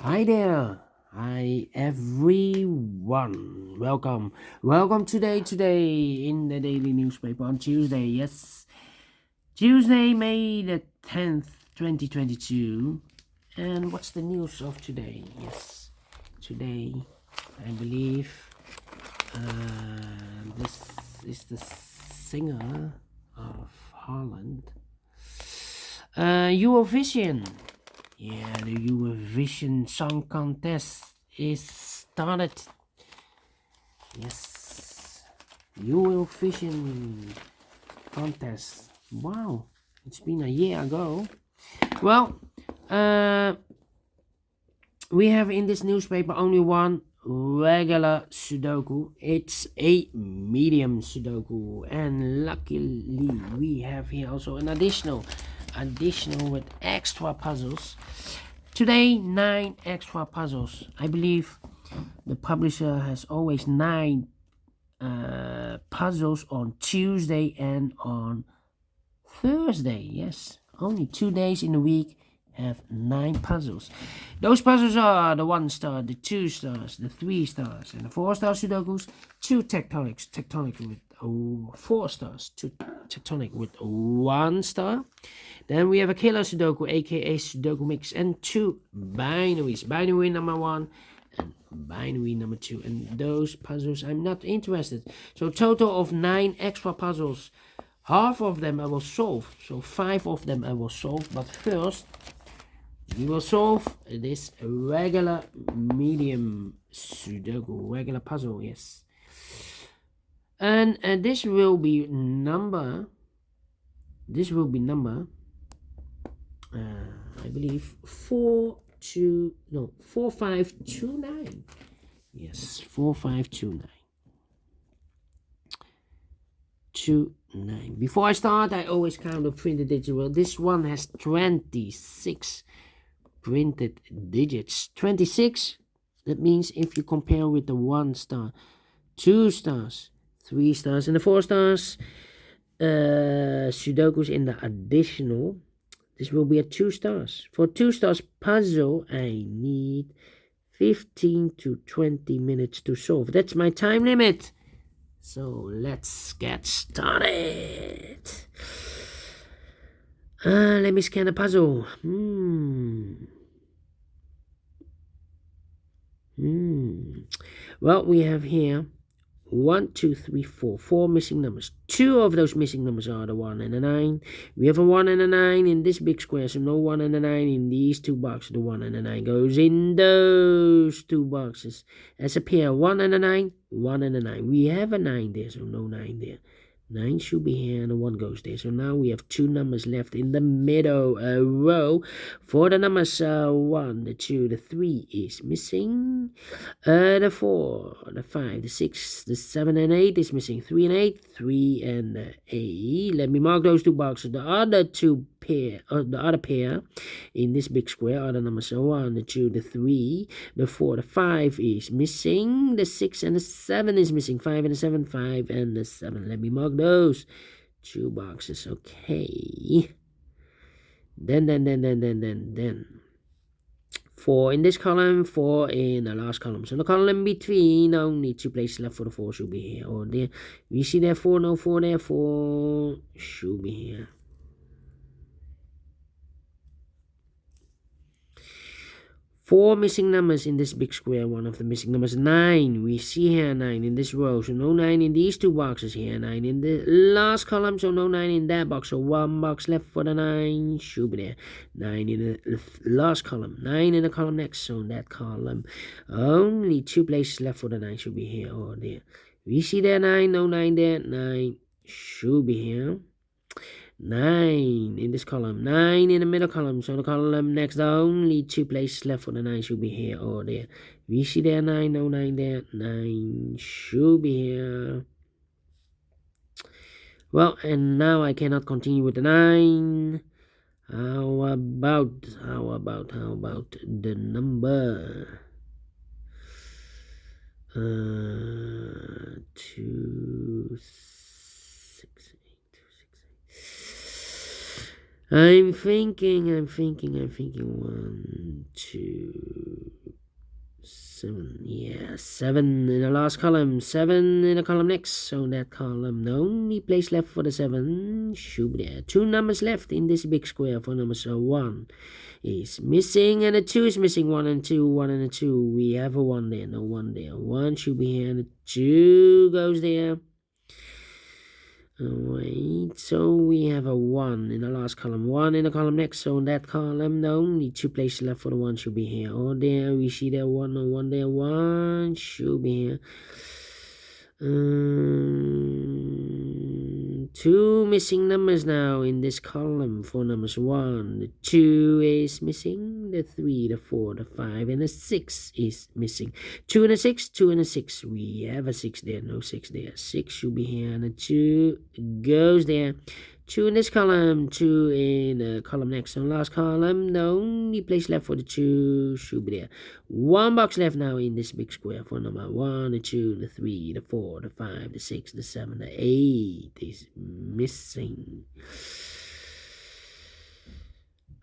Hi there. Hi everyone. Welcome today in the daily newspaper on Tuesday. Yes. Tuesday, May the 10th, 2022. And what's the news of today? Yes. Today, I believe this is the singer of Holland. Eurovision. Yeah, the Eurovision Song Contest is started. Yes, Eurovision Contest. Wow, it's been a year ago. Well, we have in this newspaper only one regular Sudoku. It's a medium Sudoku, and luckily we have here also an additional with extra puzzles. Today, 9 extra puzzles. I believe the publisher has always 9 puzzles on Tuesday and on Thursday. Yes, only 2 days in a week have 9 puzzles. Those puzzles are the 1 star, the 2 stars, the 3 stars, and the 4 star Sudokus. 2 tectonic with 4 stars, 2 tectonic with 1 star. Then we have a killer Sudoku, aka Sudoku mix, and 2 binaries. Binary number 1 and binary number 2. And those puzzles I'm not interested. So total of 9 extra puzzles. Half of them I will solve. So 5 of them I will solve. But first, we will solve this regular medium Sudoku, regular puzzle, yes. And this will be number, I believe 4529. Yes, 4529. 29. Before I start, I always count the printed digits. Well, this one has 26 printed digits. 26. That means if you compare with the 1 star, 2 stars, 3 stars, and the 4 stars, Sudokus in the additional, this will be a 2 stars. For 2 stars puzzle, I need 15 to 20 minutes to solve. That's my time limit. So let's get started. Let me scan the puzzle. Well, we have here 1, 2, 3, 4. 4 missing numbers. 2 of those missing numbers are the 1 and the 9. We have a 1 and a 9 in this big square, so no 1 and a 9 in these 2 boxes. The 1 and the 9 goes in those 2 boxes. As a pair, 1 and a 9, 1 and a 9. We have a 9 there, so no 9 there. 9 should be here and a 1 goes there. So now we have 2 numbers left in the middle row. For the numbers 1, the 2, the 3 is missing. The 4, the 5, the 6, the 7 and 8 is missing. 3 and 8, 3 and 8. Let me mark those 2 boxes. The other pair in this big square are the numbers 1, the 2, the 3, the 4, the 5 is missing. The 6 and the 7 is missing. 5 and the 7, 5 and the 7. Let me mark those 2 boxes. Okay. Then 4 in this column, 4 in the last column. So the column between, only 2 places left for the 4 should be here or there. We see there 4, no 4 there, 4 should be here. 4 missing numbers in this big square. One of the missing numbers 9. We see here 9 in this row, so no 9 in these 2 boxes here. 9 in the last column, so no 9 in that box. So 1 box left for the 9 should be there. 9 in the last column. 9 in the column next, so in that column only 2 places left for the 9 should be here or there. We see there 9, no 9 there. 9 should be here. 9 in this column, 9 in the middle column, so the column next, only 2 places left for the 9 should be here or there. We see there 9, no 9 there, 9 should be here. Well, and now I cannot continue with the 9. How about the number 2, 6, 8, 2, 6, 8. I'm thinking 1, 2, 7, yeah, 7 in the last column, 7 in the column next, so that column, the only place left for the 7 should be there. 2 numbers left in this big square for number 1 is missing, and the 2 is missing. 1 and 2, 1 and a 2, we have a 1 there, no 1 there. 1 should be here, and the 2 goes there. Alright, so we have a 1 in the last column, 1 in the column next, so in that column, the only 2 places left for the 1 should be here or there. We see there 1 or 1 there, 1 should be here. 2 missing numbers now in this column for numbers 1. The 2 is missing, the 3, the 4, the 5, and the 6 is missing. 2 and a 6, 2 and a 6. We have a 6 there, no 6 there. 6 should be here, and the 2 goes there. 2 in this column, 2 in the column next. And last column, the only place left for the 2 should be there. 1 box left now in this big square for number 1, the 2, the 3, the 4, the 5, the 6, the 7, the 8 is missing.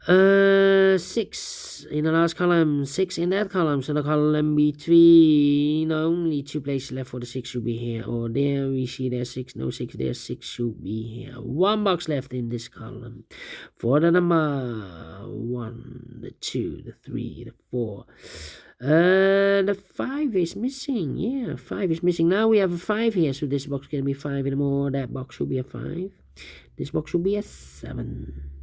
6 in the last column, 6 in that column, so the column between, only 2 places left for the 6 should be here or there. We see there 6, no 6 there, 6 should be here. 1 box left in this column for the number 1, the 2, the 3, the 4. The 5 is missing. Yeah, 5 is missing. Now we have a 5 here, so this box can be 5 anymore. That box should be a 5. This box should be a 7.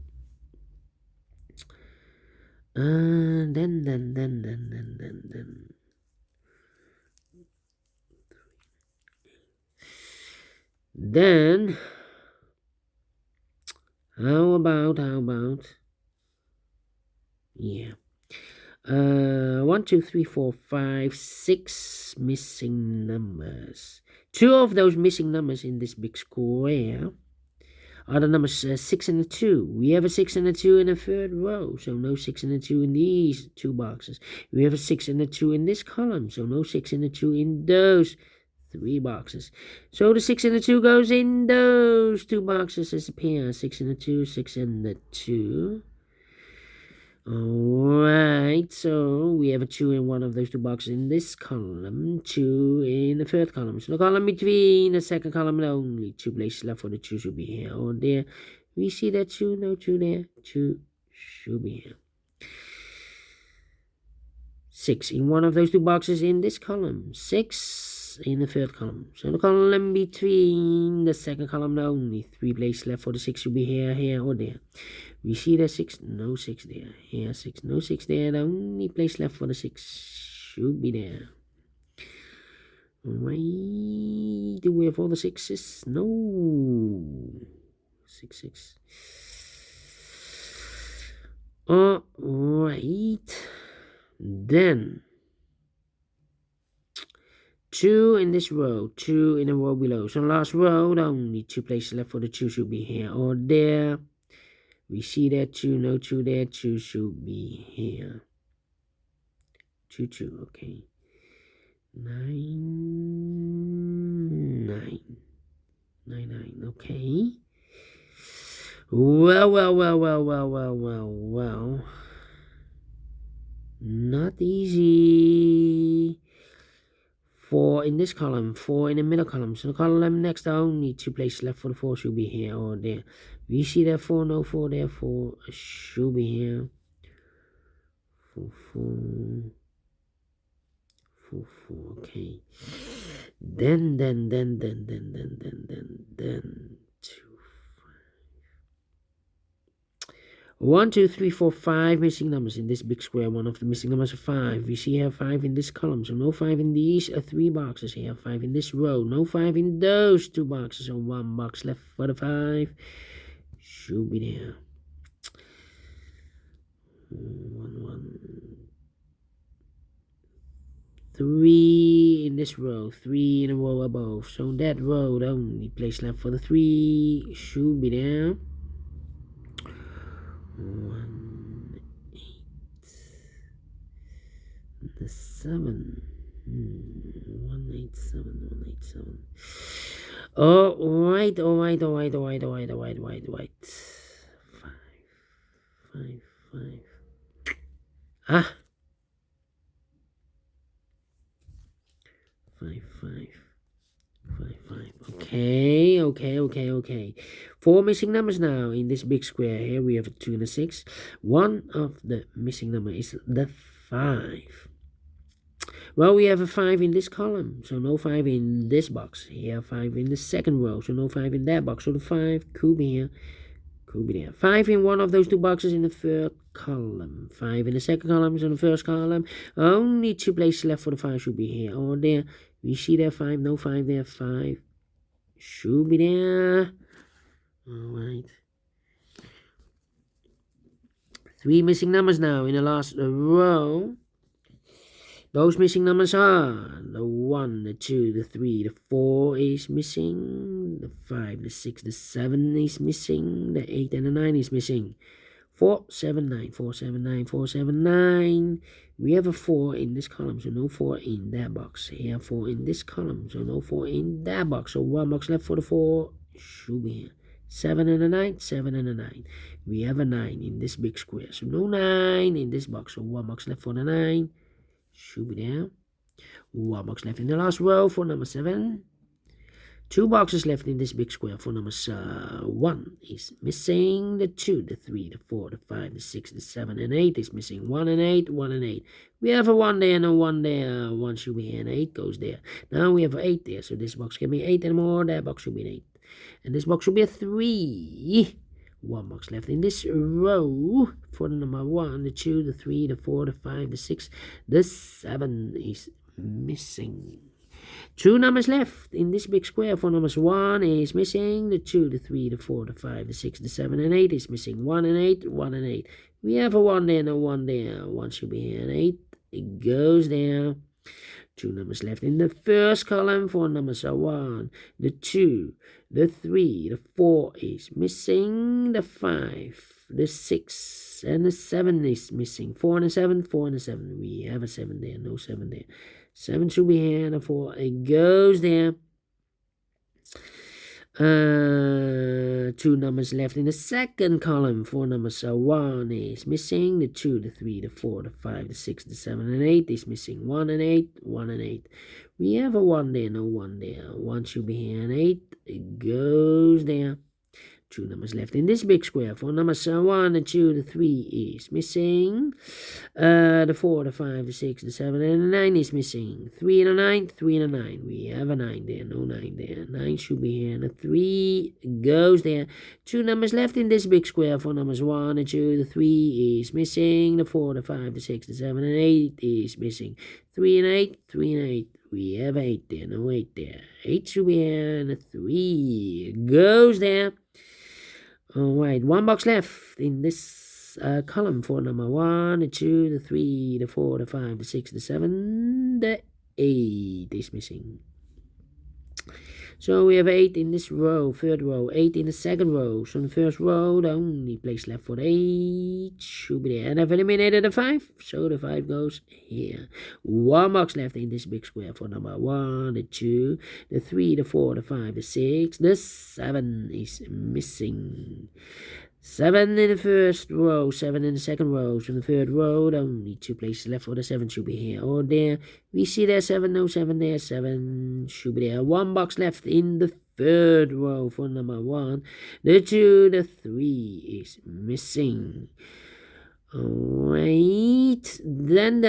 Then how about yeah, 1 2 3 4 5 6 missing numbers. 2 of those missing numbers in this big square are the numbers 6 and a 2. We have a 6 and a 2 in the third row, so no 6 and a 2 in these 2 boxes. We have a 6 and a 2 in this column, so no 6 and a 2 in those 3 boxes. So the 6 and the 2 goes in those 2 boxes as a pair. 6 and a 2, 6 and the 2. Alright, so we have a 2 in one of those 2 boxes in this column, 2 in the third column. So the column between the second column, only 2 places left for the 2 should be here or there. We see that 2, no 2 there, 2 should be here. 6 in one of those 2 boxes in this column, 6 in the third column. So the column between the second column, only 3 places left for the 6 should be here or there. We see that 6, no 6 there. Here 6, no 6 there. The only place left for the 6 should be there. Alright, do we have all the 6s? No. 6, 6. Alright. Then 2 in this row, 2 in the row below. So last row, the only 2 places left for the 2 should be here or there. We see that 2, no 2 there, 2 should be here. 2, 2, okay. 9, 9. 9, 9, okay. Well. Not easy. 4 in this column, 4 in the middle column. So the column next, the only 2 places left for the 4 should be here or there. We see that 4, no 4 there, 4 should be here. 4, okay. Then 2, 1 2 3 4 5 missing numbers in this big square. One of the missing numbers is 5. We see here 5 in this column, so no 5 in these 3 boxes. Here 5 in this row, no 5 in those 2 boxes. So 1 box left for the 5 should be there. 1 3 in this row, 3 in a row above. So that row, the only place left for the 3 should be there. 1 8 the 7 187. All right. 5 5. Okay. 4 missing numbers now in this big square. Here we have a 2 and a 6. One of the missing number is the 5. Well, we have a 5 in this column, so no 5 in this box. Here, 5 in the second row, so no 5 in that box. So the 5 could be here, could be there. 5 in one of those two boxes in the third column. 5 in the second column, so in the first column. Only 2 places left for the 5 should be here or there. We see there 5, no 5 there, 5 should be there. Alright. 3 missing numbers now in the last row. Those missing numbers are the 1, the 2, the 3, the 4 is missing, the 5, the 6, the 7 is missing, the 8 and the 9 is missing. 4, 7, 9, 4, 7, 9, 4, 7, 9. We have a 4 in this column, so no 4 in that box. Here, 4 in this column, so no 4 in that box. So 1 box left for the 4 should be here. 7 and a 9, 7 and a 9. We have a 9 in this big square, so no 9 in this box. So 1 box left for the 9. Should be there. 1 box left in the last row for number 7. 2 boxes left in this big square for number 1 is missing. The 2, the 3, the 4, the 5, the 6, the 7, and 8 is missing. 1 and 8, 1 and 8. We have a 1 there and a 1 there. 1 should be here and 8 goes there. Now we have an 8 there, so this box can be 8 anymore. That box should be an 8. And this box should be a 3. 1 box left in this row for the number 1, the 2, the 3, the 4, the 5, the 6, the 7 is missing. 2 numbers left in this big square for numbers 1 is missing, the 2, the 3, the 4, the 5, the 6, the 7, and 8 is missing. 1 and 8, 1 and 8. We have a 1 there and a 1 there. 1 should be here and 8. It goes there. 2 numbers left in the first column for numbers 1, the 2, the 3, the 4 is missing, the 5, the 6, and the 7 is missing. 4 and a 7, 4 and a 7. We have a 7 there, no 7 there. 7 should be here, and a 4, it goes there. 2 numbers left in the second column for numbers 1 is missing, the 2, the 3, the 4, the 5, the 6, the 7, and 8 is missing. 1 and 8, 1 and 8. We have a 1 there, no 1 there. 1 should be here and 8, it goes there. 2 numbers left in this big square for numbers 1, the 2, the 3 is missing. The 4, the 5, the 6, the 7, and the 9 is missing. 3 and a 9, 3 and a 9. We have a 9 there, no 9 there. 9 should be here, and a 3 goes there. 2 numbers left in this big square for numbers 1, the 2, the 3 is missing. The 4, the 5, the 6, the 7, and 8 is missing. 3 and 8, 3 and 8. We have 8 there, no 8 there. 8 should be here, and a 3 goes there. Alright, 1 box left in this column for number 1, the 2, the 3, the 4, the 5, the 6, the 7, the 8 is missing. So we have 8 in this row, third row, 8 in the second row. So in the first row, the only place left for the 8 should be there. And I've eliminated the 5, so the 5 goes here. 1 box left in this big square for number 1, the 2, the 3, the 4, the 5, the 6, the 7 is missing. 7 in the first row, 7 in the second row. So in the third row, the only 2 places left for the 7 should be here or there. We see there 7, no 7 there, 7 should be there. 1 box left in the third row for number 1. The 2, the 3 is missing. Alright, then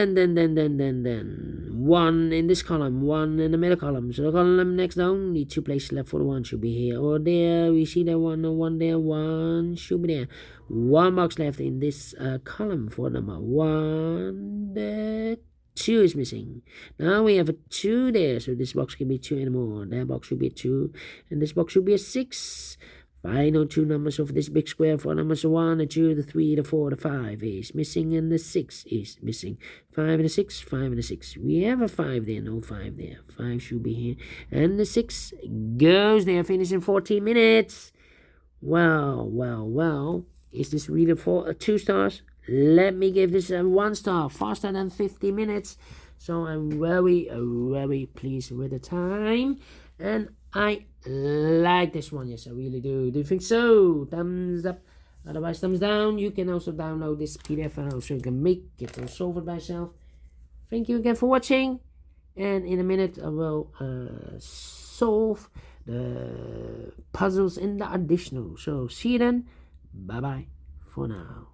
1 in this column, 1 in the middle column. So the column next, only 2 places left for the 1 should be here or there. We see there 1, no 1 there, 1 should be there. 1 box left in this column for number 1. The 2 is missing. Now we have a 2 there, so this box can be 2 anymore. That box should be a 2, and this box should be a 6. Final 2 numbers of this big square for numbers 1, the 2, the 3, the 4, the 5 is missing, and the 6 is missing. 5 and a 6, 5 and a 6. We have a 5 there, no 5 there. 5 should be here, and the 6 goes there. Finish in 14 minutes. Well. Is this really 2 stars? Let me give this a 1 star. Faster than 50 minutes. So I'm very pleased with the time, and I like this one. Yes, I really do. Do you think so? Thumbs up. Otherwise, thumbs down. You can also download this PDF file so you can make it or solve it by yourself. Thank you again for watching. And in a minute, I will solve the puzzles and the additional. So see you then. Bye bye for now.